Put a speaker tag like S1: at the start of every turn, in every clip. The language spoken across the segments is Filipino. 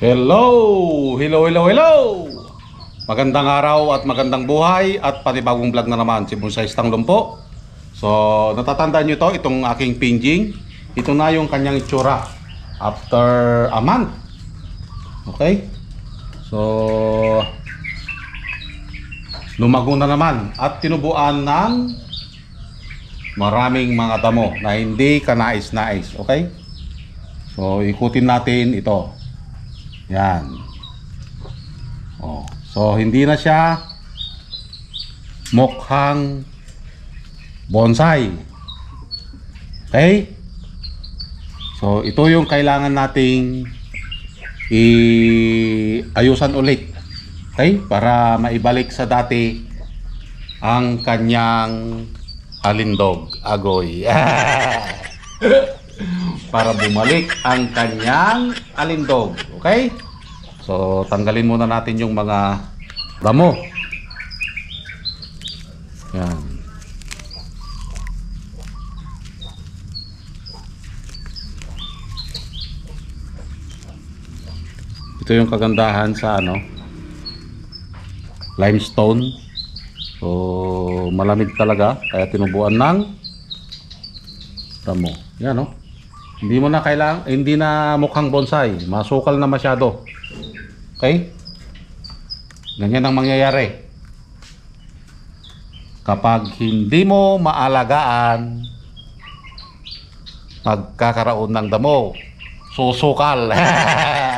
S1: Hello! Hello, hello, hello! Magandang araw at magandang buhay at panibagong vlog na naman si Bonsai Stanglong po. So, natatandaan nyo to, itong aking pinjing. Ito na yung kanyang itsura after a month. Okay? So, lumago na naman at tinubuan ng maraming mga damo na hindi kanais-nais. Okay? So, ikutin natin ito. Yan. Oh, so hindi na siya mukhang bonsai. Okay? So ito yung kailangan nating iayusan ulit. Okay? Para maibalik sa dati ang kanyang alindog, agoy. Para bumalik ang kanyang alindog. Okay? So tanggalin muna natin yung mga damo. Yan. Ito yung kagandahan sa limestone. So malamig talaga kaya tinubuan ng damo. Yan Hindi mo na kailangan, hindi na mukhang bonsai, masukal na masyado. Okay? Ganyan ang mangyayari. Kapag hindi mo maalagaan, magkakaroon ng damo, susukal.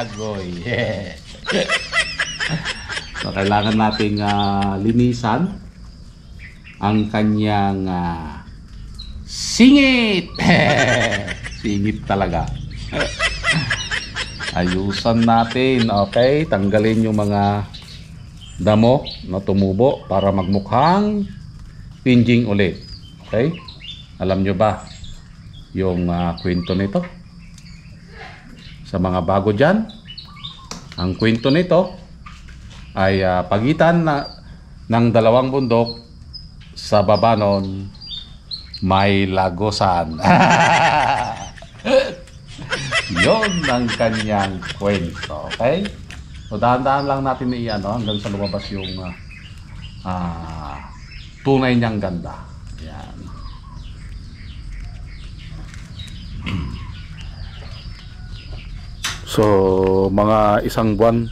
S1: Agoy. So, kailangan nating linisan ang kanyang singit. Singit talaga. Ayusan natin. Okay, tanggalin yung mga damo na tumubo para magmukhang pinjing ulit. Okay? Alam nyo ba yung kwento nito? Sa mga bago dyan, ang kwento nito ay pagitan ng dalawang bundok. Sa baba nun may lagusan. Yon ang kanyang kwento. Okay? So dahan-dahan lang natin hanggang sa lumabas yung tunay niyang ganda. Yan. So mga isang buwan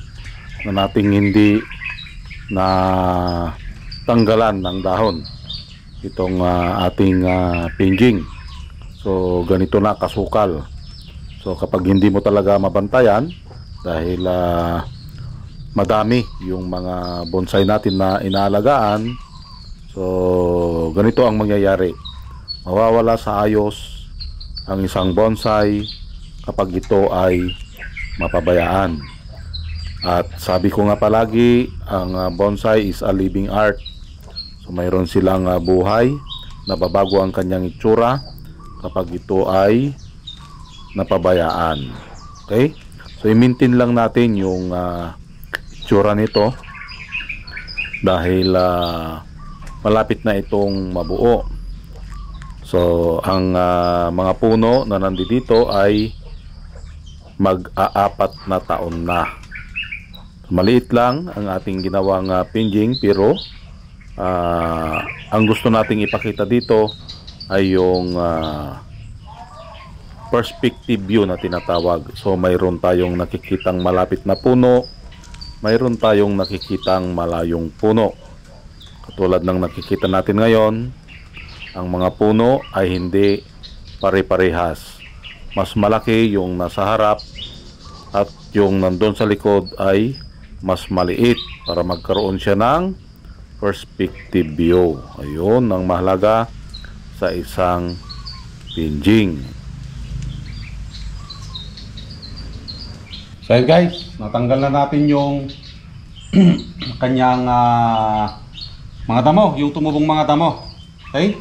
S1: na nating hindi na tanggalan ng dahon itong ating pinjing. So ganito na kasukal. So kapag hindi mo talaga mabantayan dahil madami yung mga bonsai natin na inaalagaan, so ganito ang mangyayari. Mawawala sa ayos ang isang bonsai kapag ito ay mapabayaan. At sabi ko nga palagi, ang bonsai is a living art. So mayroon silang buhay, nababago ang kanyang itsura kapag ito ay napabayaan. Okay? So i-maintain lang natin yung itsura nito dahil malapit na itong mabuo. So ang mga puno na nandito ay mag-aapat na taon na. Maliit lang ang ating ginawang pinjing, pero ang gusto nating ipakita dito ay yung perspective view na tinatawag. So mayroon tayong nakikitang malapit na puno, mayroon tayong nakikitang malayong puno. Katulad ng nakikita natin ngayon, ang mga puno ay hindi pare-parehas. Mas malaki yung nasa harap at yung nandun sa likod ay mas maliit para magkaroon siya ng perspective view. Ayun ang mahalaga sa isang pinjing. So guys, natanggal na natin yung kanyang mga damo, yung tumubong mga damo. Okay?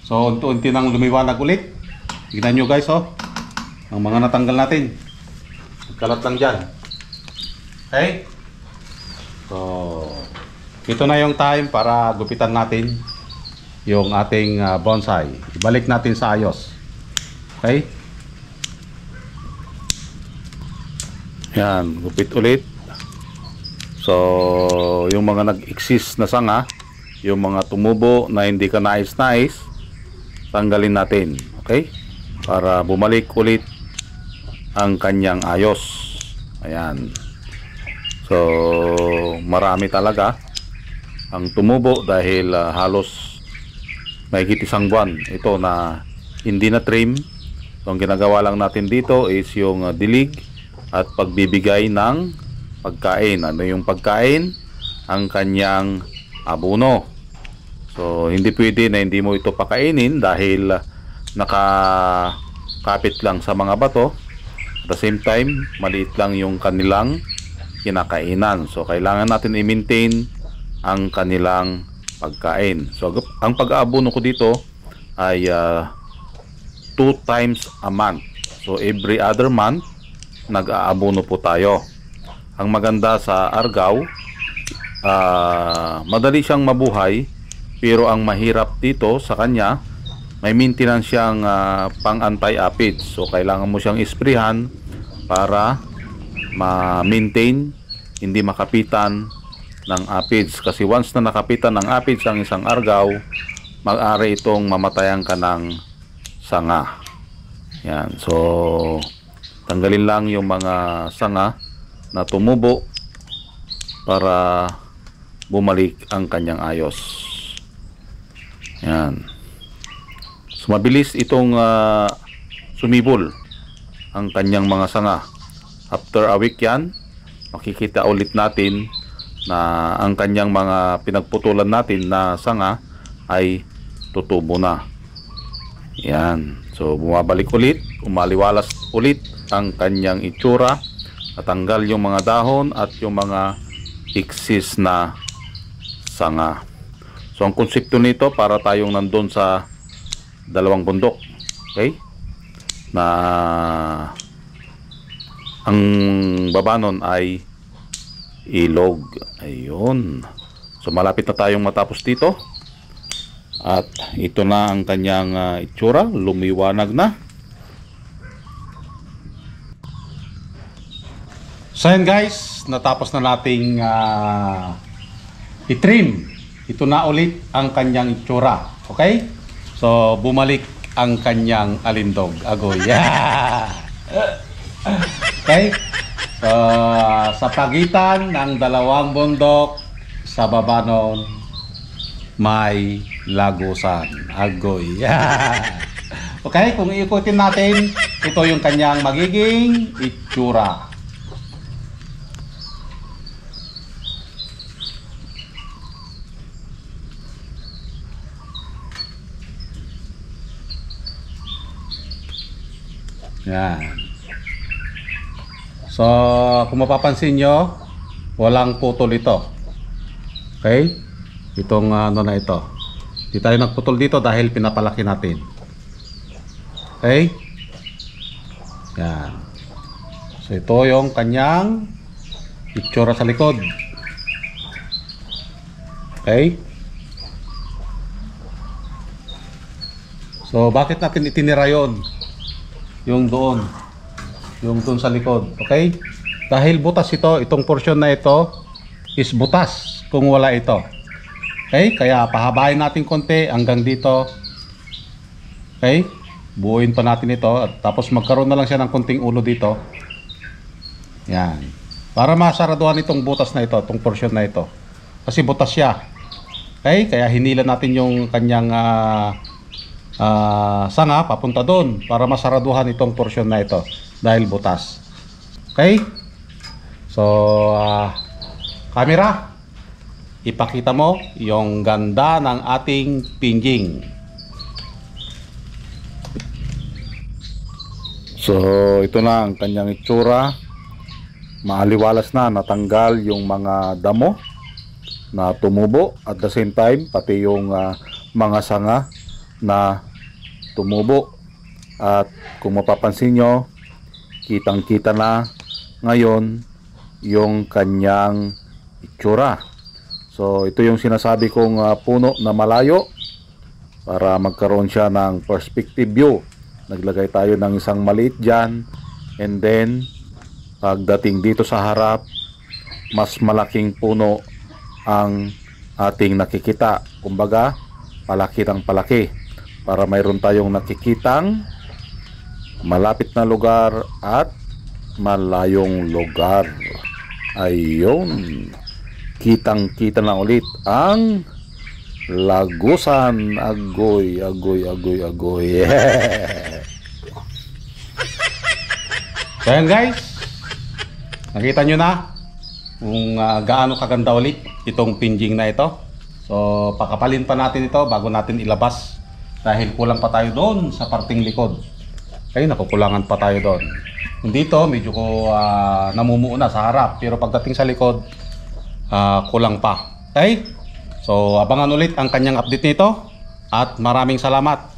S1: So unti-unti nang lumiwanag ulit. Tignan nyo guys, ang mga natanggal natin. Kalat lang dyan. Okay? So ito na yung time para gupitan natin yung ating bonsai. Ibalik natin sa ayos. Okay? Yan, gupit ulit. So yung mga nag-exist na sanga, yung mga tumubo na hindi ka nais-nais, tanggalin natin, okay, para bumalik ulit ang kanyang ayos. Ayan. So marami talaga ang tumubo dahil halos mahigit isang buwan ito na hindi na trim. So ang ginagawa lang natin dito is yung dilig at pagbibigay ng pagkain. Ano yung pagkain? Ang kanyang abono. So hindi pwede na hindi mo ito pakainin dahil nakakapit lang sa mga bato. At the same time, maliit lang yung kanilang kinakainan. So kailangan natin i-maintain ang kanilang pagkain. So ang pag-aabono ko dito ay 2 times a month. So every other month nag-aabono po tayo. Ang maganda sa argaw, madali siyang mabuhay, pero ang mahirap dito sa kanya, may maintenance siyang pang anti-aphids. So kailangan mo siyang isprihan para ma-maintain, hindi makapitan ng aphids. Kasi once na nakapitan ng aphids ang isang argaw, mag-ari itong mamatayan ka ng sanga. Yan. So tanggalin lang yung mga sanga na tumubo para bumalik ang kanyang ayos. Yan. So mabilis itong sumibol ang kanyang mga sanga. After a week yan, makikita ulit natin na ang kanyang mga pinagputulan natin na sanga ay tutubo na. Yan. So bumabalik ulit, umaliwalas ulit ang kanyang itsura, natanggal yung mga dahon at yung mga excess na sanga. So ang konsepto nito, para tayong nandun sa dalawang bundok, okay, na ang baba nun ay ilog. Ayun. So malapit na tayong matapos dito. At ito na ang kanyang itsura, lumiwanag na. So yan guys, natapos na nating i-trim. Ito na ulit ang kanyang itsura. Okay? So bumalik ang kanyang alindog. Agoy. Yeah! Okay? So sa pagitan ng dalawang bundok, sa baba nun, may lagusan. Agoy. Yeah! Okay? Kung iikutin natin, ito yung kanyang magiging itsura. Yan. So, kung mapapansin nyo, walang putol ito. Okay? Itong ano na ito. Di tayo nagputol dito dahil pinapalaki natin. Okay? Yan. So, ito yung kanyang itsura sa likod. Okay? So, bakit natin itinira yun? Yung doon sa likod, okay? Dahil butas ito, itong portion na ito is butas kung wala ito, okay? Kaya pahabain natin konti hanggang dito, okay? Buuin pa natin ito at tapos magkaroon na lang siya ng konting ulo dito. Yan, para masaraduhan itong butas na ito, itong portion na ito, kasi butas siya, okay? Kaya hinila natin yung kanyang sanga papunta doon para masaraduhan itong portion na ito dahil butas. Okay? So camera, ipakita mo yung ganda ng ating pinjing. So ito na ang kanyang itsura. Maaliwalas na, natanggal yung mga damo na tumubo, at the same time pati yung mga sanga na tumubo. At kung mapapansin nyo, kitang kita na ngayon yung kanyang itsura. So ito yung sinasabi kong puno na malayo, para magkaroon siya ng perspective view. Naglagay tayo ng isang maliit dyan, and then Pagdating dito sa harap, mas malaking puno ang ating nakikita. Kumbaga, palaki ng palaki para mayroon tayong nakikitang malapit na lugar at malayong lugar. Ayun, kitang kita na ulit ang Lagusan. Agoy, agoy, agoy, agoy. So yan guys, nakita nyo na kung gaano kaganda ulit itong pinjing na ito. So pakapalin pa natin ito bago natin ilabas dahil kulang pa tayo doon sa parting likod. Ayun, nakukulangan pa tayo doon. Dito medyo ko namumuo na sa harap, pero pagdating sa likod kulang pa. Okay? So abangan ulit ang kanyang update nito at maraming salamat.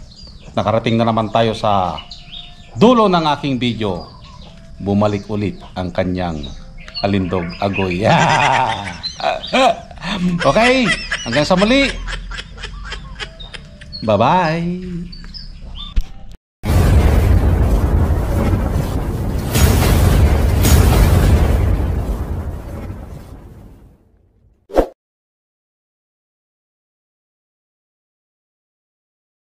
S1: Nakarating na naman tayo sa dulo ng aking video. Bumalik ulit ang kanyang alindog agoy. Okay, hanggang sa muli. Bye-bye.